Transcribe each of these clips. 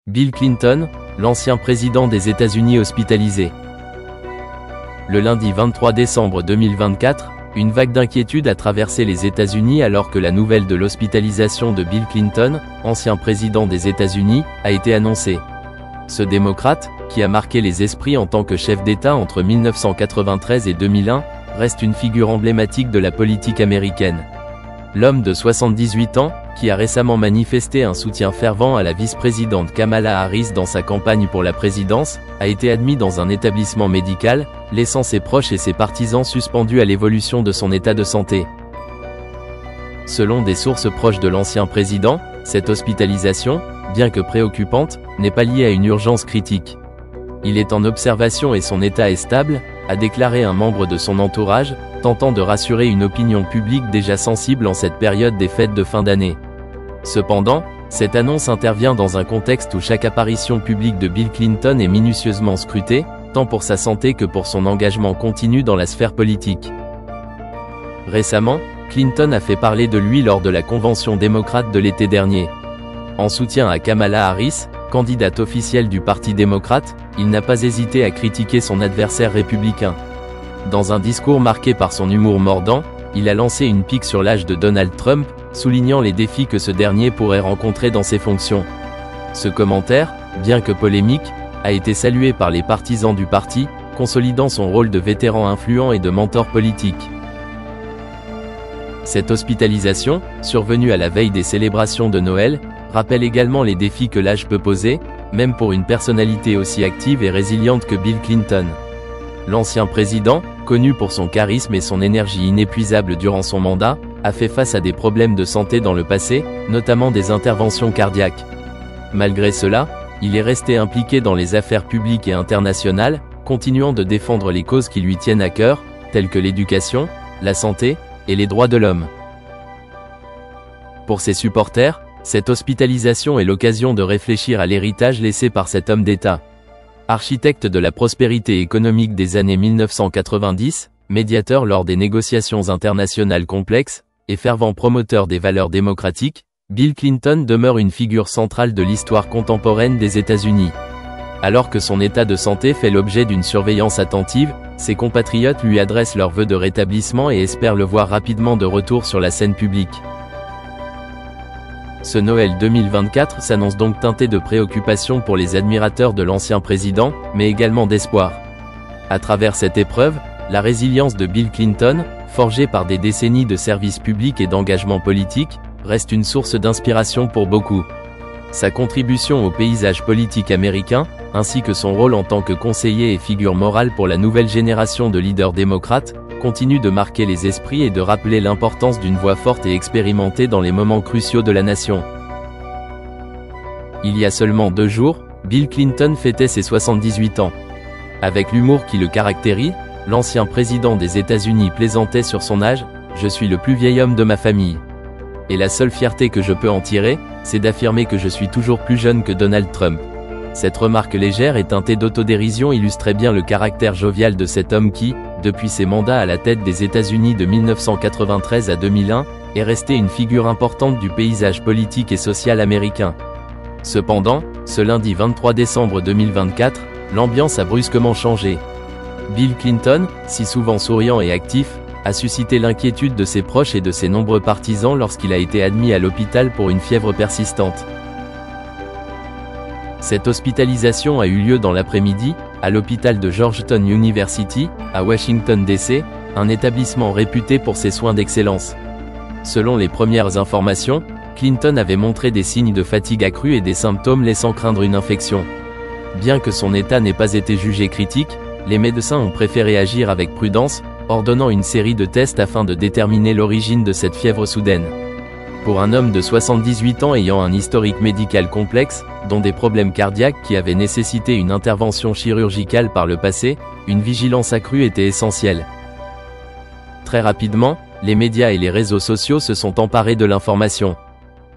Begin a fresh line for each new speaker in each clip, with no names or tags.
Bill Clinton, l'ancien président des États-Unis hospitalisé. Le lundi 23 décembre 2024, une vague d'inquiétude a traversé les États-Unis alors que la nouvelle de l'hospitalisation de Bill Clinton, ancien président des États-Unis, a été annoncée. Ce démocrate, qui a marqué les esprits en tant que chef d'État entre 1993 et 2001, reste une figure emblématique de la politique américaine. L'homme de 78 ans, qui a récemment manifesté un soutien fervent à la vice-présidente Kamala Harris dans sa campagne pour la présidence, a été admis dans un établissement médical, laissant ses proches et ses partisans suspendus à l'évolution de son état de santé. Selon des sources proches de l'ancien président, cette hospitalisation, bien que préoccupante, n'est pas liée à une urgence critique. Il est en observation et son état est stable, a déclaré un membre de son entourage, tentant de rassurer une opinion publique déjà sensible en cette période des fêtes de fin d'année. Cependant, cette annonce intervient dans un contexte où chaque apparition publique de Bill Clinton est minutieusement scrutée, tant pour sa santé que pour son engagement continu dans la sphère politique. Récemment, Clinton a fait parler de lui lors de la convention démocrate de l'été dernier. En soutien à Kamala Harris, candidate officielle du Parti démocrate, il n'a pas hésité à critiquer son adversaire républicain. Dans un discours marqué par son humour mordant, il a lancé une pique sur l'âge de Donald Trump, soulignant les défis que ce dernier pourrait rencontrer dans ses fonctions. Ce commentaire, bien que polémique, a été salué par les partisans du parti, consolidant son rôle de vétéran influent et de mentor politique. Cette hospitalisation, survenue à la veille des célébrations de Noël, rappelle également les défis que l'âge peut poser, même pour une personnalité aussi active et résiliente que Bill Clinton. L'ancien président, connu pour son charisme et son énergie inépuisable durant son mandat, a fait face à des problèmes de santé dans le passé, notamment des interventions cardiaques. Malgré cela, il est resté impliqué dans les affaires publiques et internationales, continuant de défendre les causes qui lui tiennent à cœur, telles que l'éducation, la santé et les droits de l'homme. Pour ses supporters, cette hospitalisation est l'occasion de réfléchir à l'héritage laissé par cet homme d'État. Architecte de la prospérité économique des années 1990, médiateur lors des négociations internationales complexes, et fervent promoteur des valeurs démocratiques, Bill Clinton demeure une figure centrale de l'histoire contemporaine des États-Unis. Alors que son état de santé fait l'objet d'une surveillance attentive, ses compatriotes lui adressent leurs vœux de rétablissement et espèrent le voir rapidement de retour sur la scène publique. Ce Noël 2024 s'annonce donc teinté de préoccupation pour les admirateurs de l'ancien président, mais également d'espoir. À travers cette épreuve, la résilience de Bill Clinton, forgée par des décennies de service public et d'engagement politique, reste une source d'inspiration pour beaucoup. Sa contribution au paysage politique américain, ainsi que son rôle en tant que conseiller et figure morale pour la nouvelle génération de leaders démocrates, continue de marquer les esprits et de rappeler l'importance d'une voix forte et expérimentée dans les moments cruciaux de la nation. Il y a seulement 2 jours, Bill Clinton fêtait ses 78 ans. Avec l'humour qui le caractérise, l'ancien président des États-Unis plaisantait sur son âge « Je suis le plus vieil homme de ma famille. Et la seule fierté que je peux en tirer, c'est d'affirmer que je suis toujours plus jeune que Donald Trump. » Cette remarque légère et teintée d'autodérision illustrait bien le caractère jovial de cet homme qui, depuis ses mandats à la tête des États-Unis de 1993 à 2001, est resté une figure importante du paysage politique et social américain. Cependant, ce lundi 23 décembre 2024, l'ambiance a brusquement changé. Bill Clinton, si souvent souriant et actif, a suscité l'inquiétude de ses proches et de ses nombreux partisans lorsqu'il a été admis à l'hôpital pour une fièvre persistante. Cette hospitalisation a eu lieu dans l'après-midi, à l'hôpital de Georgetown University, à Washington DC, un établissement réputé pour ses soins d'excellence. Selon les premières informations, Clinton avait montré des signes de fatigue accrue et des symptômes laissant craindre une infection. Bien que son état n'ait pas été jugé critique, les médecins ont préféré agir avec prudence, ordonnant une série de tests afin de déterminer l'origine de cette fièvre soudaine. Pour un homme de 78 ans ayant un historique médical complexe, dont des problèmes cardiaques qui avaient nécessité une intervention chirurgicale par le passé, une vigilance accrue était essentielle. Très rapidement, les médias et les réseaux sociaux se sont emparés de l'information.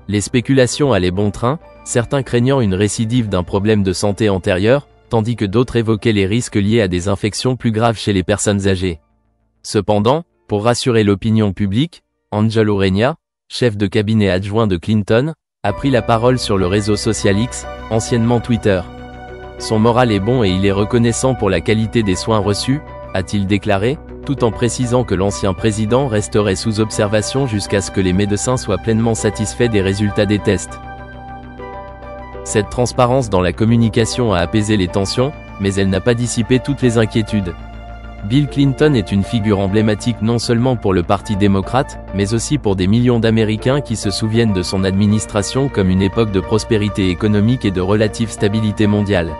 Les spéculations allaient bon train, certains craignant une récidive d'un problème de santé antérieur, tandis que d'autres évoquaient les risques liés à des infections plus graves chez les personnes âgées. Cependant, pour rassurer l'opinion publique, Angelo Regna, chef de cabinet adjoint de Clinton, a pris la parole sur le réseau social X, anciennement Twitter. Son moral est bon et il est reconnaissant pour la qualité des soins reçus, a-t-il déclaré, tout en précisant que l'ancien président resterait sous observation jusqu'à ce que les médecins soient pleinement satisfaits des résultats des tests. Cette transparence dans la communication a apaisé les tensions, mais elle n'a pas dissipé toutes les inquiétudes. Bill Clinton est une figure emblématique non seulement pour le Parti démocrate, mais aussi pour des millions d'Américains qui se souviennent de son administration comme une époque de prospérité économique et de relative stabilité mondiale.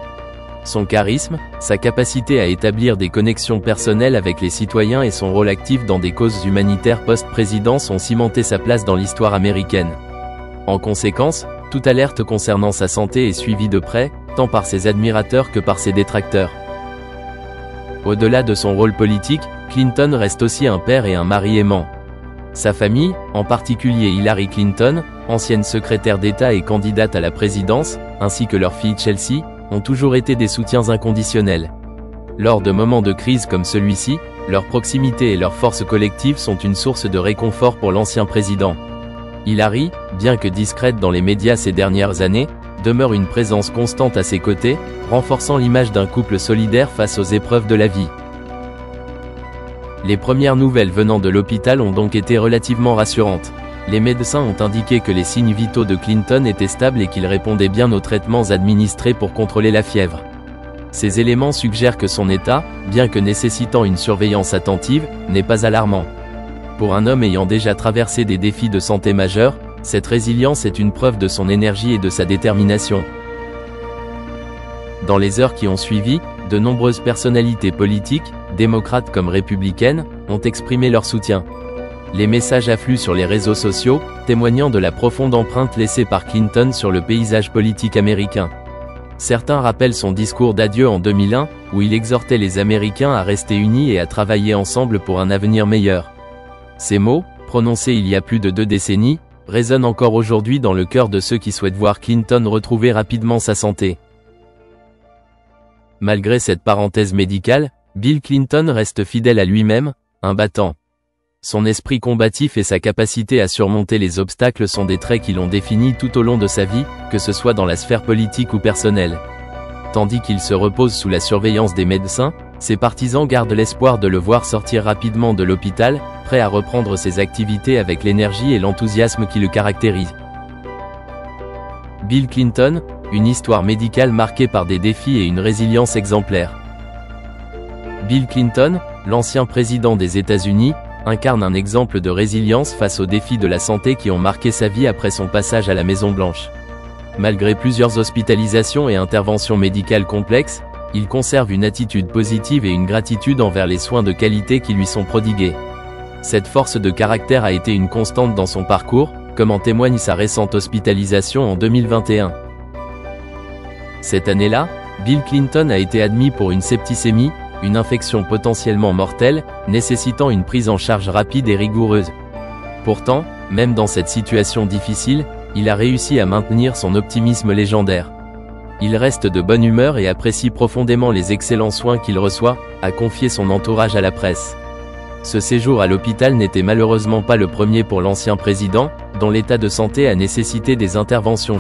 Son charisme, sa capacité à établir des connexions personnelles avec les citoyens et son rôle actif dans des causes humanitaires post-présidence ont cimenté sa place dans l'histoire américaine. En conséquence, toute alerte concernant sa santé est suivie de près, tant par ses admirateurs que par ses détracteurs. Au-delà de son rôle politique, Clinton reste aussi un père et un mari aimant. Sa famille, en particulier Hillary Clinton, ancienne secrétaire d'État et candidate à la présidence, ainsi que leur fille Chelsea, ont toujours été des soutiens inconditionnels. Lors de moments de crise comme celui-ci, leur proximité et leur force collective sont une source de réconfort pour l'ancien président. Hillary, bien que discrète dans les médias ces dernières années, demeure une présence constante à ses côtés, renforçant l'image d'un couple solidaire face aux épreuves de la vie. Les premières nouvelles venant de l'hôpital ont donc été relativement rassurantes. Les médecins ont indiqué que les signes vitaux de Clinton étaient stables et qu'il répondait bien aux traitements administrés pour contrôler la fièvre. Ces éléments suggèrent que son état, bien que nécessitant une surveillance attentive, n'est pas alarmant. Pour un homme ayant déjà traversé des défis de santé majeurs, cette résilience est une preuve de son énergie et de sa détermination. Dans les heures qui ont suivi, de nombreuses personnalités politiques, démocrates comme républicaines, ont exprimé leur soutien. Les messages affluent sur les réseaux sociaux, témoignant de la profonde empreinte laissée par Clinton sur le paysage politique américain. Certains rappellent son discours d'adieu en 2001, où il exhortait les Américains à rester unis et à travailler ensemble pour un avenir meilleur. Ces mots, prononcés il y a plus de 2 décennies, résonnent encore aujourd'hui dans le cœur de ceux qui souhaitent voir Clinton retrouver rapidement sa santé. Malgré cette parenthèse médicale, Bill Clinton reste fidèle à lui-même, un battant. Son esprit combatif et sa capacité à surmonter les obstacles sont des traits qui l'ont défini tout au long de sa vie, que ce soit dans la sphère politique ou personnelle. Tandis qu'il se repose sous la surveillance des médecins, ses partisans gardent l'espoir de le voir sortir rapidement de l'hôpital, prêt à reprendre ses activités avec l'énergie et l'enthousiasme qui le caractérisent. Bill Clinton, une histoire médicale marquée par des défis et une résilience exemplaire. Bill Clinton, l'ancien président des États-Unis, incarne un exemple de résilience face aux défis de la santé qui ont marqué sa vie après son passage à la Maison-Blanche. Malgré plusieurs hospitalisations et interventions médicales complexes, il conserve une attitude positive et une gratitude envers les soins de qualité qui lui sont prodigués. Cette force de caractère a été une constante dans son parcours, comme en témoigne sa récente hospitalisation en 2021. Cette année-là, Bill Clinton a été admis pour une septicémie, une infection potentiellement mortelle, nécessitant une prise en charge rapide et rigoureuse. Pourtant, même dans cette situation difficile, il a réussi à maintenir son optimisme légendaire. Il reste de bonne humeur et apprécie profondément les excellents soins qu'il reçoit, a confié son entourage à la presse. Ce séjour à l'hôpital n'était malheureusement pas le premier pour l'ancien président, dont l'état de santé a nécessité des interventions